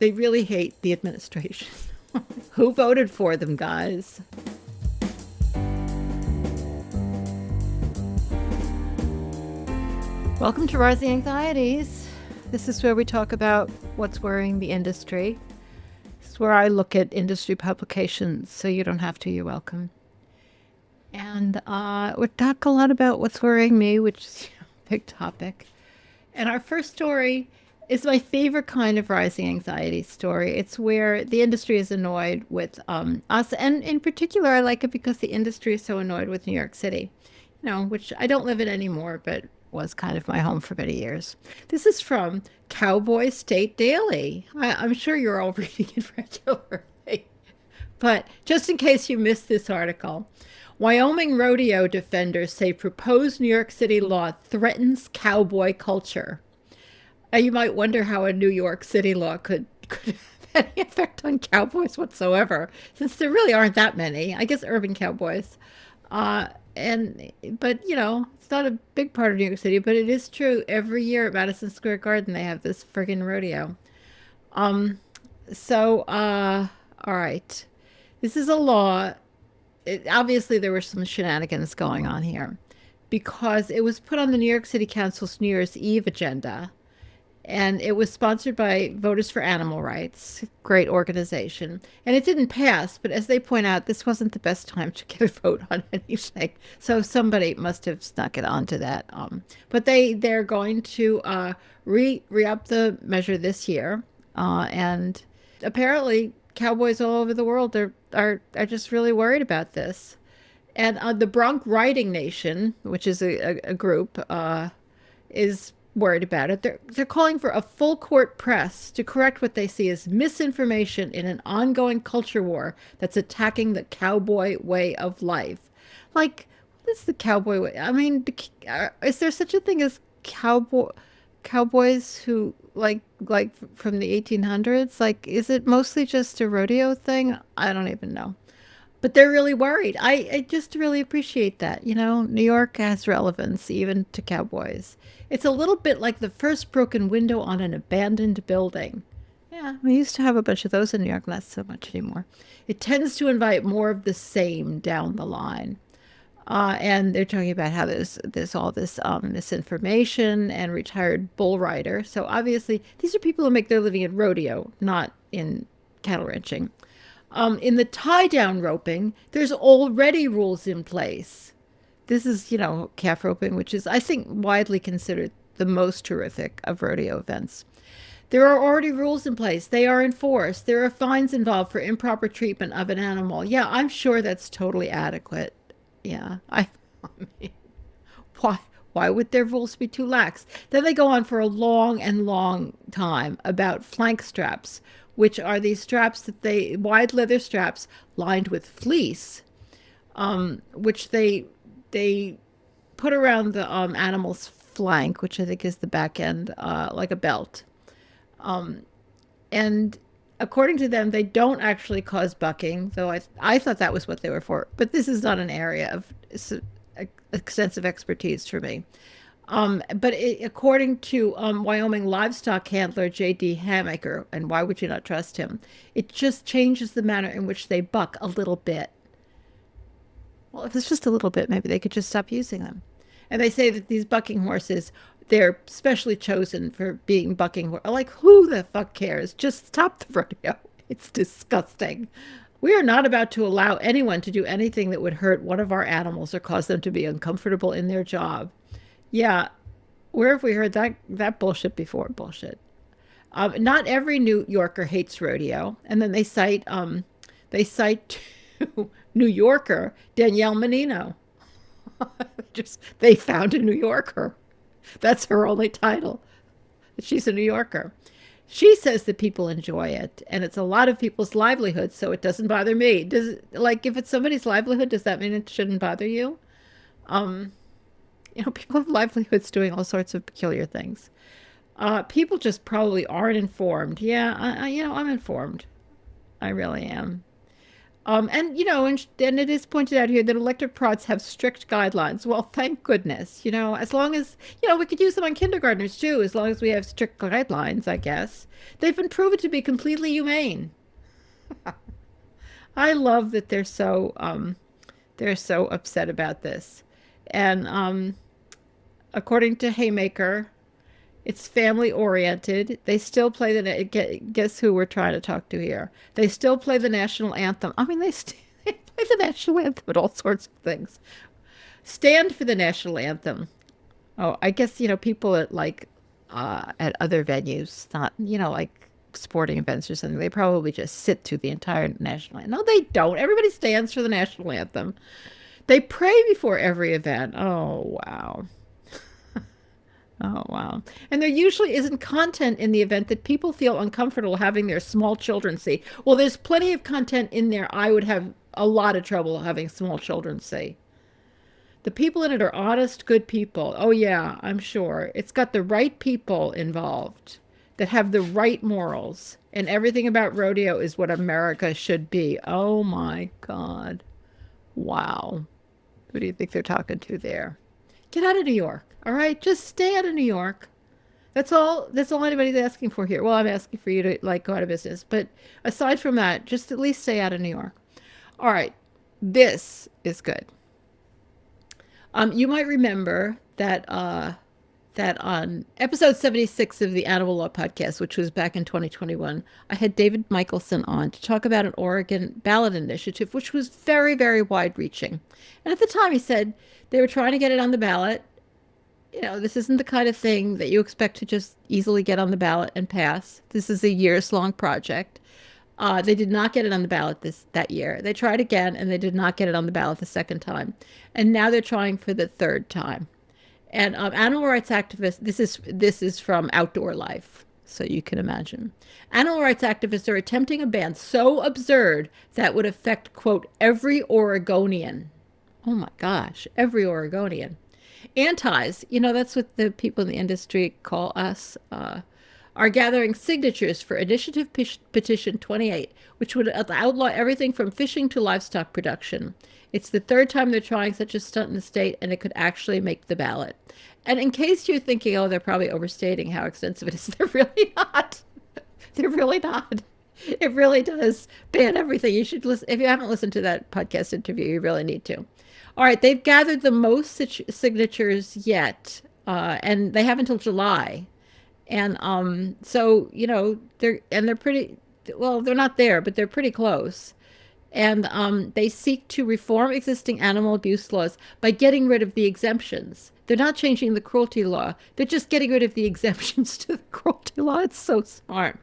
They really hate the administration. Who voted for them, guys? Welcome to Rising Anxieties. This is where we talk about what's worrying the industry. This is where I look at industry publications, so you don't have to. You're welcome. And we talk a lot about what's worrying me, which is a big topic. And our first story is my favorite kind of rising anxiety story. It's where the industry is annoyed with us. And in particular, I like it because the industry is so annoyed with New York City, which I don't live in anymore, but was kind of my home for many years. This is from Cowboy State Daily. I'm sure you're all reading it regularly. But just in case you missed this article, Wyoming rodeo defenders say proposed New York City law threatens cowboy culture. You might wonder how a New York City law could have any effect on cowboys whatsoever, since there really aren't that many. I guess urban cowboys. But it's not a big part of New York City, but it is true. Every year at Madison Square Garden, they have this friggin' rodeo. Um, all right. This is a law. Obviously, there were some shenanigans going on here because it was put on the New York City Council's New Year's Eve agenda, and it was sponsored by Voters for Animal Rights, great organization. And it didn't pass, but as they point out, this wasn't the best time to get a vote on anything. So somebody must have snuck it onto that. But they're going to re-up the measure this year, and apparently cowboys all over the world are just really worried about this. And the Bronc Riding Nation, which is a group, is worried about it. They're calling for a full court press to correct what they see as misinformation in an ongoing culture war that's attacking the cowboy way of life. Like, what is the cowboy way? I mean, is there such a thing as cowboys who like from the 1800s? Like, is it mostly just a rodeo thing? I don't even know. But they're really worried. I just really appreciate that. New York has relevance even to cowboys. It's a little bit like the first broken window on an abandoned building. Yeah, we used to have a bunch of those in New York, not so much anymore. It tends to invite more of the same down the line. And they're talking about how there's all this misinformation and retired bull rider. So obviously, these are people who make their living in rodeo, not in cattle ranching. In the tie down roping, there's already rules in place. This is, calf roping, which is, I think, widely considered the most terrific of rodeo events. There are already rules in place. They are enforced. There are fines involved for improper treatment of an animal. Yeah, I'm sure that's totally adequate. Yeah, I mean, why why would their rules be too lax? Then they go on for a long and long time about flank straps, which are these straps that they wide leather straps lined with fleece, which they put around the animal's flank, which I think is the back end, like a belt. Um, and according to them, they don't actually cause bucking, though I thought that was what they were for. But this is not an area of extensive expertise for me. According to Wyoming livestock handler J.D. Hamaker, and why would you not trust him? It just changes the manner in which they buck a little bit. Well, if it's just a little bit, maybe they could just stop using them. And they say that these bucking horses, they're specially chosen for being bucking horses. Like, who the fuck cares? Just stop the rodeo. It's disgusting. We are not about to allow anyone to do anything that would hurt one of our animals or cause them to be uncomfortable in their job. Yeah, where have we heard that bullshit before? Bullshit. Not every New Yorker hates rodeo, and then they cite to New Yorker Danielle Menino. Just they found a New Yorker. That's her only title. She's a New Yorker. She says that people enjoy it, and it's a lot of people's livelihood, so it doesn't bother me. If it's somebody's livelihood, does that mean it shouldn't bother you? Um, people have livelihoods doing all sorts of peculiar things. People just probably aren't informed. Yeah, I'm informed. I really am. And it is pointed out here that electric prods have strict guidelines. Well, thank goodness. As long as, we could use them on kindergartners too, as long as we have strict guidelines, I guess. They've been proven to be completely humane. I love that they're so upset about this. And according to Haymaker, it's family oriented. They still play guess who we're trying to talk to here. They still play the national anthem. I mean, they play the national anthem at all sorts of things. Stand for the national anthem. Oh, I guess people at other venues, not like sporting events or something. They probably just sit through the entire national anthem. No, they don't. Everybody stands for the national anthem. They pray before every event. Oh wow. Oh, wow. And there usually isn't content in the event that people feel uncomfortable having their small children see. Well, there's plenty of content in there I would have a lot of trouble having small children see. The people in it are honest, good people. Oh, yeah, I'm sure. It's got the right people involved that have the right morals. And everything about rodeo is what America should be. Oh, my God. Wow. Who do you think they're talking to there? Get out of New York. All right, just stay out of New York. That's all anybody's asking for here. Well, I'm asking for you to go out of business, but aside from that, just at least stay out of New York. All right, this is good. You might remember that on episode 76 of the Animal Law Podcast, which was back in 2021, I had David Michelson on to talk about an Oregon ballot initiative, which was very, very wide-reaching. And at the time, he said they were trying to get it on the ballot. This isn't the kind of thing that you expect to just easily get on the ballot and pass. This is a years-long project. They did not get it on the ballot that year. They tried again, and they did not get it on the ballot the second time. And now they're trying for the third time. And animal rights activists, this is from Outdoor Life, so you can imagine. Animal rights activists are attempting a ban so absurd that would affect, quote, every Oregonian. Oh my gosh, every Oregonian. Antis, that's what the people in the industry call us, are gathering signatures for Initiative Petition 28, which would outlaw everything from fishing to livestock production. It's the third time they're trying such a stunt in the state, and it could actually make the ballot. And in case you're thinking, oh, they're probably overstating how extensive it is, they're really not. They're really not. It really does ban everything. You should listen. If you haven't listened to that podcast interview, you really need to. All right, they've gathered the most signatures yet, and they have until July. And so they're pretty well. They're not there, but they're pretty close. And they seek to reform existing animal abuse laws by getting rid of the exemptions. They're not changing the cruelty law. They're just getting rid of the exemptions to the cruelty law. It's so smart.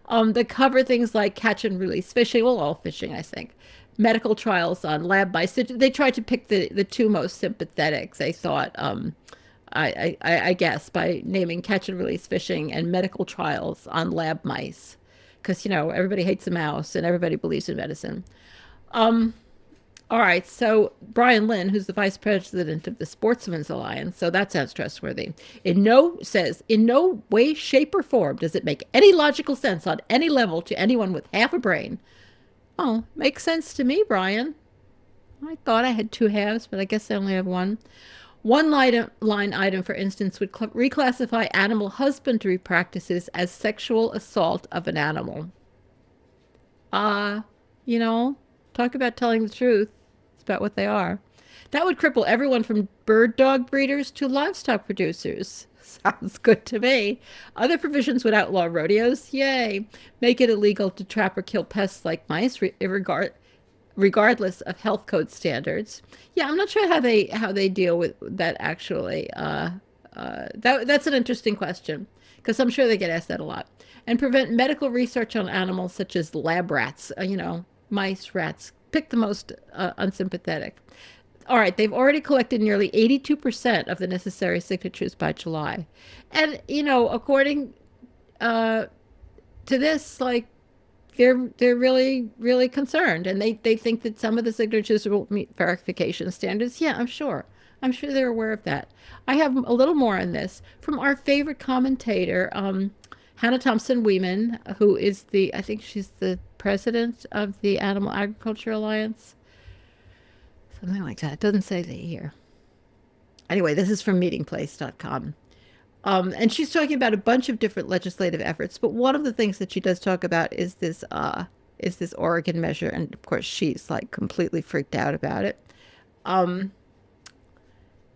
They cover things like catch and release fishing, well, all fishing, I think. Medical trials on lab mice. They tried to pick the two most sympathetic, they thought, I guess, by naming catch and release fishing and medical trials on lab mice. Because, everybody hates a mouse and everybody believes in medicine. All right, so Brian Lynn, who's the vice president of the Sportsmen's Alliance, so that sounds trustworthy, in no way, shape, or form does it make any logical sense on any level to anyone with half a brain. Oh, makes sense to me, Brian. I thought I had two halves, but I guess I only have one. One line item, for instance, would reclassify animal husbandry practices as sexual assault of an animal. Talk about telling the truth. It's about what they are. That would cripple everyone from bird dog breeders to livestock producers. Sounds good to me. Other provisions would outlaw rodeos. Yay. Make it illegal to trap or kill pests like mice, regardless of health code standards. Yeah, I'm not sure how they deal with that actually. That's an interesting question because I'm sure they get asked that a lot. And prevent medical research on animals such as lab rats. Mice, rats. Pick the most unsympathetic. All right, they've already collected nearly 82% of the necessary signatures by July. And, according to this, they're really, really concerned. And they think that some of the signatures will meet verification standards. Yeah, I'm sure. I'm sure they're aware of that. I have a little more on this from our favorite commentator, Hannah Thompson Weeman, who is I think she's the president of the Animal Agriculture Alliance. Something like that. It doesn't say that here. Anyway, this is from meetingplace.com. And she's talking about a bunch of different legislative efforts, but one of the things that she does talk about is this Oregon measure, and of course she's like completely freaked out about it. Um,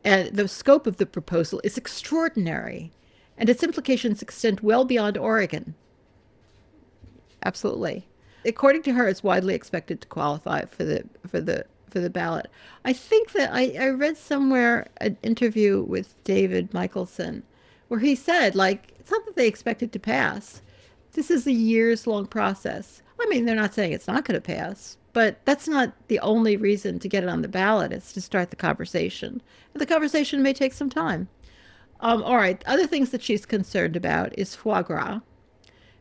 and the scope of the proposal is extraordinary, and its implications extend well beyond Oregon. Absolutely. According to her, it's widely expected to qualify for the ballot. I think that I read somewhere an interview with David Michelson where he said, like, it's not that they expect it to pass. This is a years long process. I mean, they're not saying it's not going to pass, but that's not the only reason to get it on the ballot. It's to start the conversation. And the conversation may take some time. All right. Other things that she's concerned about is foie gras,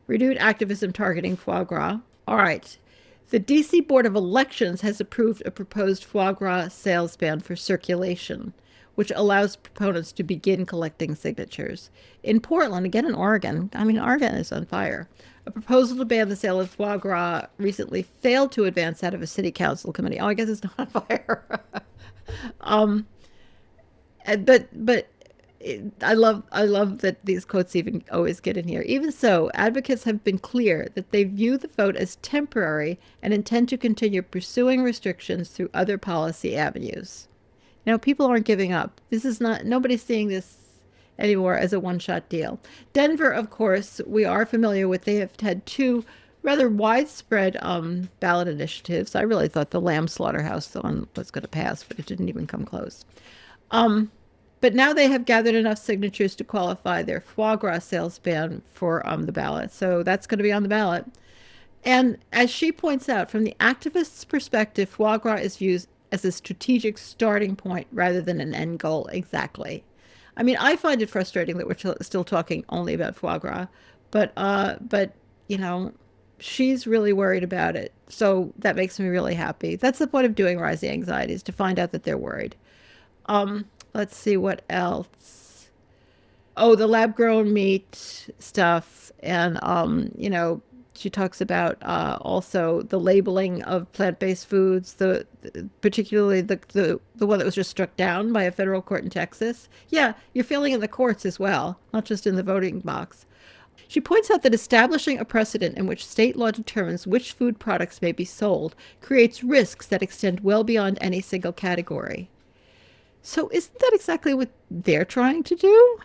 renewed activism targeting foie gras. All right. The D.C. Board of Elections has approved a proposed foie gras sales ban for circulation, which allows proponents to begin collecting signatures. In Portland, again in Oregon, I mean, Oregon is on fire. A proposal to ban the sale of foie gras recently failed to advance out of a city council committee. Oh, I guess it's not on fire. um, but I love that these quotes even always get in here. Even so, advocates have been clear that they view the vote as temporary and intend to continue pursuing restrictions through other policy avenues. You know, people aren't giving up. This is not, nobody's seeing this anymore as a one-shot deal. Denver, of course, we are familiar with. They have had two rather widespread ballot initiatives. I really thought the lamb slaughterhouse one was going to pass, but it didn't even come close. Um, but now they have gathered enough signatures to qualify their foie gras sales ban for the ballot. So that's going to be on the ballot. And as she points out, from the activist's perspective, foie gras is viewed as a strategic starting point rather than an end goal. Exactly. I mean, I find it frustrating that we're still talking only about foie gras, but you know, she's really worried about it. So that makes me really happy. That's the point of doing Rising Anxieties, to find out that they're worried. Let's see what else. Oh, the lab grown meat stuff. And, she talks about also the labeling of plant-based foods, particularly the one that was just struck down by a federal court in Texas. Yeah, you're feeling in the courts as well, not just in the voting box. She points out that establishing a precedent in which state law determines which food products may be sold creates risks that extend well beyond any single category. So isn't that exactly what they're trying to do?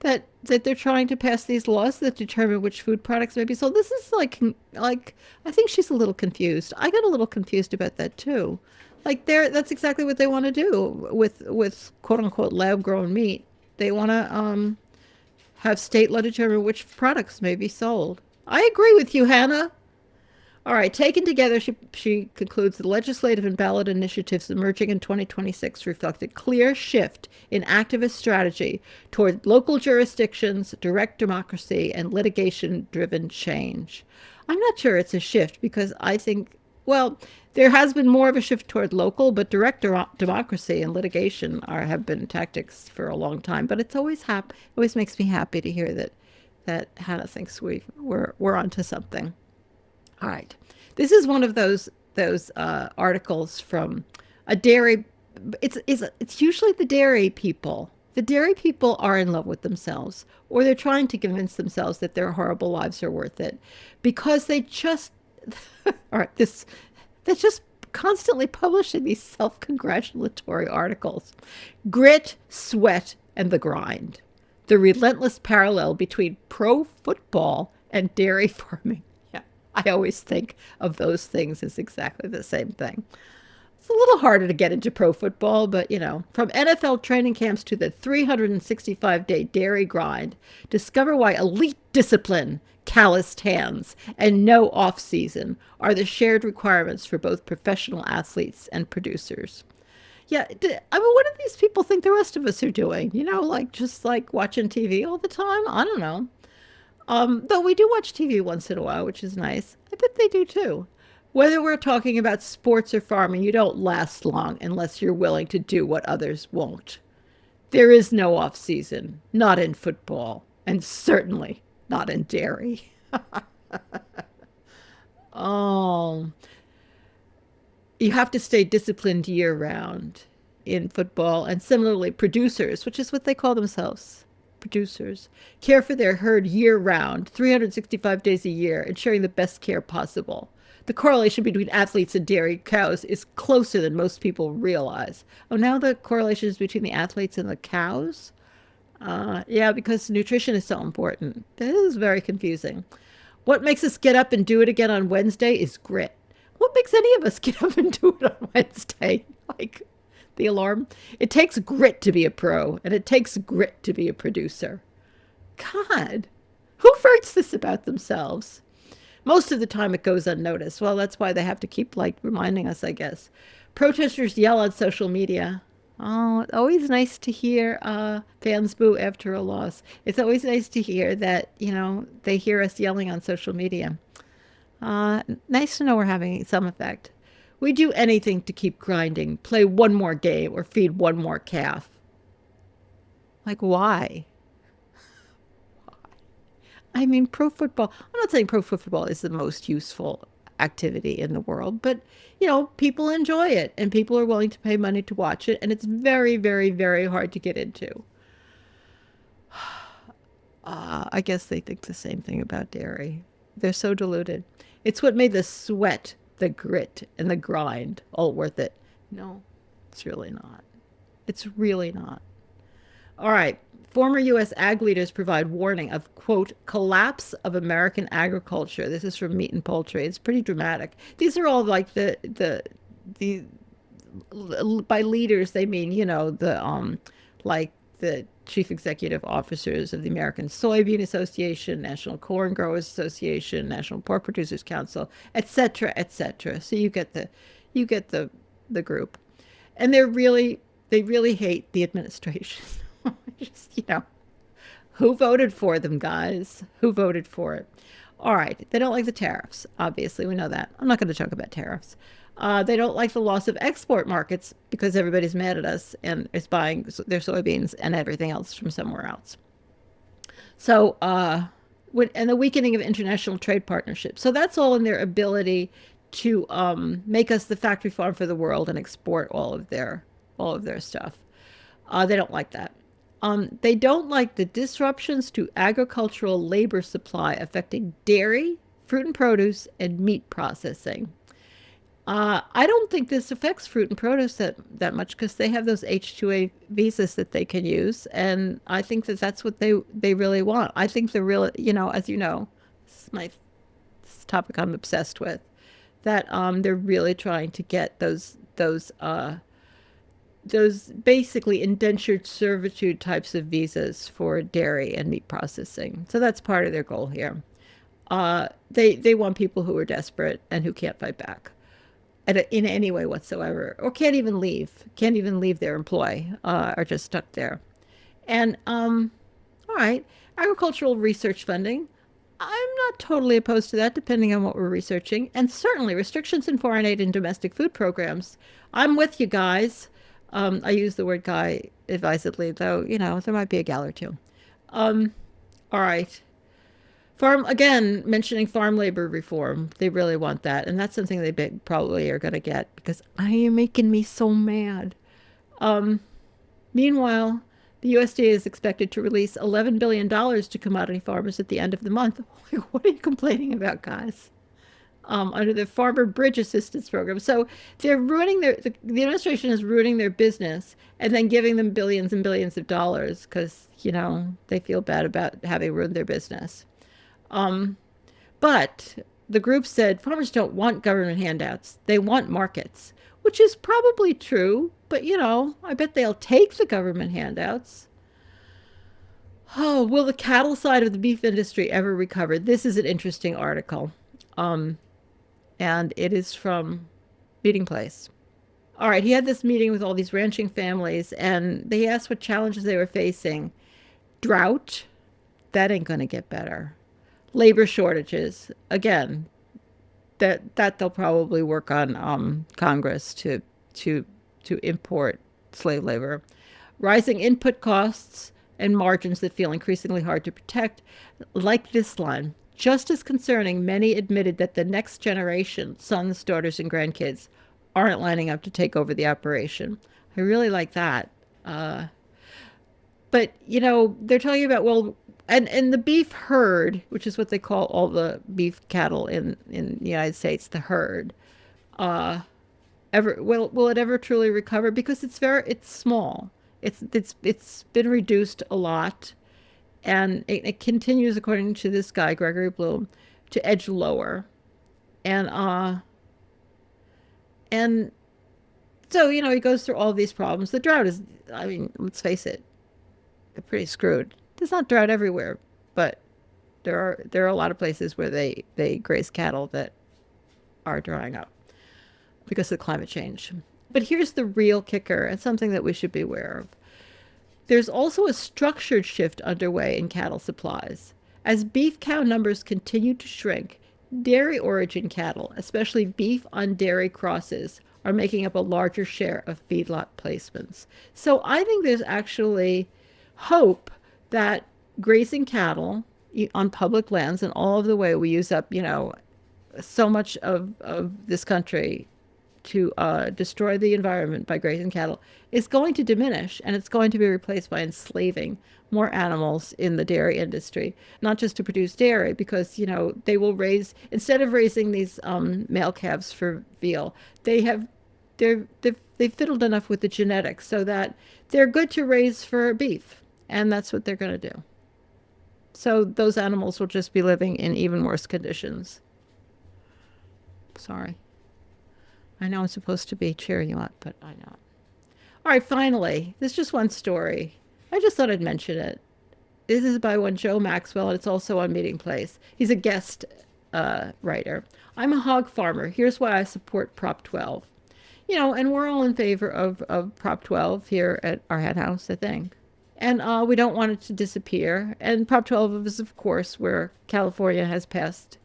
That they're trying to pass these laws that determine which food products may be sold. This is like I think she's a little confused. I got a little confused about that too. Like that's exactly what they want to do with quote unquote lab grown meat. They want to have state law determine which products may be sold. I agree with you, Hannah. All right, taken together, she concludes the legislative and ballot initiatives emerging in 2026 reflect a clear shift in activist strategy toward local jurisdictions, direct democracy, and litigation-driven change. I'm not sure it's a shift because I think, well, there has been more of a shift toward local, but direct democracy and litigation have been tactics for a long time. But it's always makes me happy to hear that Hannah thinks we're onto something. All right. This is one of those articles from a dairy. It's usually the dairy people. The dairy people are in love with themselves, or they're trying to convince themselves that their horrible lives are worth it, because they just all right. They're just constantly publishing these self-congratulatory articles. Grit, sweat, and the grind. The relentless parallel between pro football and dairy farming. I always think of those things as exactly the same thing. It's a little harder to get into pro football, but from NFL training camps to the 365-day dairy grind, discover why elite discipline, calloused hands, and no off-season are the shared requirements for both professional athletes and producers. Yeah, I mean, what do these people think the rest of us are doing? Just like watching TV all the time? I don't know. Though we do watch TV once in a while, which is nice. I bet they do too. Whether we're talking about sports or farming, you don't last long unless you're willing to do what others won't. There is no off season, not in football, and certainly not in dairy. You have to stay disciplined year round in football. And similarly, producers, which is what they call themselves, producers, care for their herd year round, 365 days a year, ensuring the best care possible. The correlation between athletes and dairy cows is closer than most people realize. Oh, now the correlation is between the athletes and the cows? Yeah, because nutrition is so important. This is very confusing. What makes us get up and do it again on Wednesday is grit. What makes any of us get up and do it on Wednesday? Like the alarm? It takes grit to be a pro, and it takes grit to be a producer. God, who writes this about themselves? Most of the time it goes unnoticed. Well, that's why they have to keep like reminding us, I guess. Protesters yell on social media. Oh, it's always nice to hear fans boo after a loss. It's always nice to hear that, they hear us yelling on social media. Nice to know we're having some effect. We do anything to keep grinding, play one more game, or feed one more calf. Like, why? I mean, pro football, I'm not saying pro football is the most useful activity in the world, but, people enjoy it and people are willing to pay money to watch it. And it's very, very, very hard to get into. I guess they think the same thing about dairy. They're so deluded. It's what made the sweat, the grit, and the grind all worth it. No, it's really not. It's really not. All right. Former U.S. ag leaders provide warning of, quote, collapse of American agriculture. This is from Meat and Poultry. It's pretty dramatic. These are all like the by leaders, they mean, like the chief executive officers of the American Soybean Association, National Corn Growers Association, National Pork Producers Council, et cetera, et cetera. So you get the group. And they really hate the administration. Just, who voted for them, guys? Who voted for it? All right. They don't like the tariffs. Obviously, we know that. I'm not going to talk about tariffs. They don't like the loss of export markets because everybody's mad at us and is buying their soybeans and everything else from somewhere else. So, and the weakening of international trade partnerships. So that's all in their ability to make us the factory farm for the world and export all of their stuff. They don't like that. They don't like the disruptions to agricultural labor supply affecting dairy, fruit and produce, and meat processing. I don't think this affects fruit and produce that much because they have those H-2A visas that they can use, and I think that that's what they really want. I think the real, as you know, this topic I'm obsessed with, that they're really trying to get those basically indentured servitude types of visas for dairy and meat processing. So that's part of their goal here. They want people who are desperate and who can't fight back in any way whatsoever, or can't even leave their employ, are just stuck there. And all right, agricultural research funding. I'm not totally opposed to that, depending on what we're researching, and certainly restrictions in foreign aid and domestic food programs. I'm with you guys. I use the word guy advisedly, though, there might be a gal or two. All right. Again, mentioning farm labor reform. They really want that. And that's something they probably are going to get because I am making me so mad. Meanwhile, the USDA is expected to release $11 billion to commodity farmers at the end of the month. What are you complaining about, guys? Under the Farmer Bridge Assistance Program. So they're ruining the administration is ruining their business and then giving them billions and billions of dollars because, they feel bad about having ruined their business. But the group said farmers don't want government handouts. They want markets, which is probably true. But, I bet they'll take the government handouts. Oh, will the cattle side of the beef industry ever recover? This is an interesting article. And it is from Meeting Place. All right, he had this meeting with all these ranching families, and they asked what challenges they were facing. Drought, that ain't going to get better. Labor shortages, again, that they'll probably work on Congress to import slave labor. Rising input costs and margins that feel increasingly hard to protect, like this line. Just as concerning, many admitted that the next generation, sons, daughters, and grandkids, aren't lining up to take over the operation. I really like that. Uh, but they're talking about, well, and the beef herd, which is what they call all the beef cattle in the United States, the herd. Uh, ever will it ever truly recover? Because it's small. It's been reduced a lot, and it continues, according to this guy Gregory Bloom, to edge lower. And so he goes through all these problems. The drought is, I mean, let's face it, they're pretty screwed. There's not drought everywhere, but there are a lot of places where they graze cattle that are drying up because of climate change. But here's the real kicker, and something that we should be aware of. There's also a structured shift underway in cattle supplies. As beef cow numbers continue to shrink, dairy origin cattle, especially beef on dairy crosses, are making up a larger share of feedlot placements. So I think there's actually hope that grazing cattle on public lands, and all of the way we use up, so much of this country to destroy the environment by grazing cattle, is going to diminish, and it's going to be replaced by enslaving more animals in the dairy industry, not just to produce dairy, because they will raise, instead of raising these male calves for veal, they've fiddled enough with the genetics so that they're good to raise for beef, and that's what they're going to do. So those animals will just be living in even worse conditions. Sorry. I know I'm supposed to be cheering you up, but I'm not. All right, finally, there's just one story. I just thought I'd mention it. This is by one Joe Maxwell, and it's also on Meeting Place. He's a guest writer. I'm a hog farmer. Here's why I support Prop 12. And we're all in favor of Prop 12 here at our head house, I think. And we don't want it to disappear. And Prop 12 is, of course, where California has passed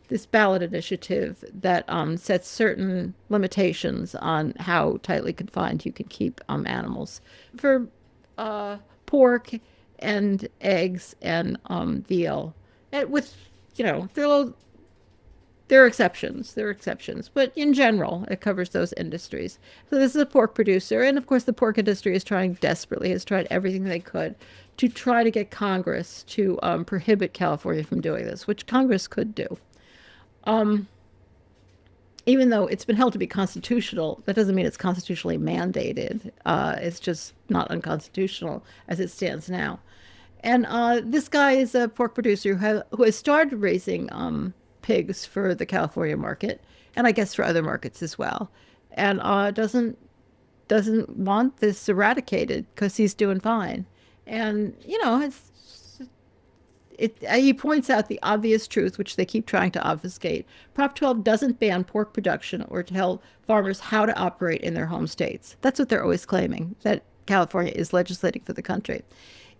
this ballot initiative that sets certain limitations on how tightly confined you can keep animals for pork and eggs and veal. And with, there are exceptions. There are exceptions. But in general, it covers those industries. So this is a pork producer. And of course, the pork industry is trying desperately, has tried everything they could to try to get Congress to prohibit California from doing this, which Congress could do. Even though it's been held to be constitutional, that doesn't mean it's constitutionally mandated. It's just not unconstitutional as it stands now. And this guy is a pork producer who has started raising pigs for the California market, and I guess for other markets as well, and doesn't want this eradicated because he's doing fine. And he points out the obvious truth, which they keep trying to obfuscate. Prop 12 doesn't ban pork production or tell farmers how to operate in their home states. That's what they're always claiming, that California is legislating for the country.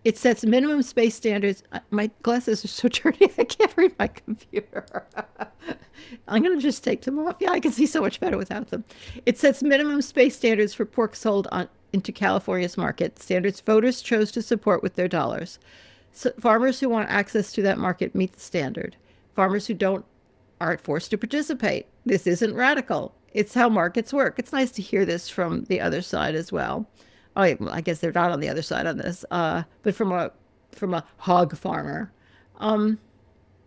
It sets minimum space standards. My glasses are so dirty, I can't read my computer. I'm going to just take them off. Yeah, I can see so much better without them. It sets minimum space standards for pork sold into California's market, standards voters chose to support with their dollars. So farmers who want access to that market meet the standard. Farmers who don't aren't forced to participate. This isn't radical. It's how markets work. It's nice to hear this from the other side as well. Oh, I guess they're not on the other side on this, but from a hog farmer. And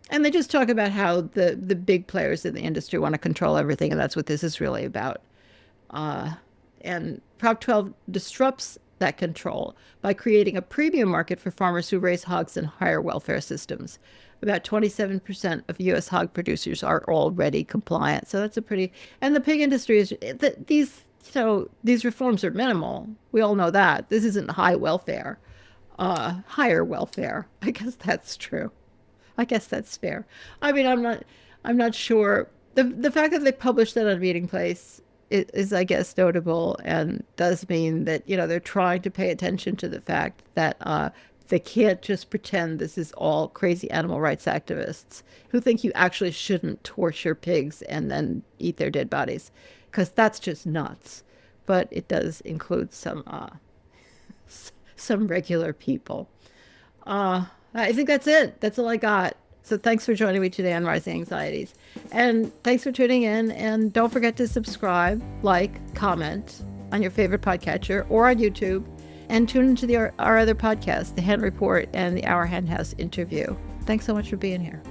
they just talk about how the big players in the industry want to control everything, and that's what this is really about. And Prop 12 disrupts that control by creating a premium market for farmers who raise hogs in higher welfare systems. About 27% of U.S. hog producers are already compliant. So that's and the pig industry is, these reforms are minimal. We all know that. This isn't high welfare, higher welfare. I guess that's true. I guess that's fair. I mean, I'm not sure. The fact that they published that on Meeting Place is, I guess, notable, and does mean that, they're trying to pay attention to the fact that they can't just pretend this is all crazy animal rights activists who think you actually shouldn't torture pigs and then eat their dead bodies, because that's just nuts. But it does include some regular people. I think that's it. That's all I got. So thanks for joining me today on Rising Anxieties. And thanks for tuning in. And don't forget to subscribe, like, comment on your favorite podcatcher or on YouTube. And tune into our other podcasts, The Hen Report and the Our Hen House interview. Thanks so much for being here.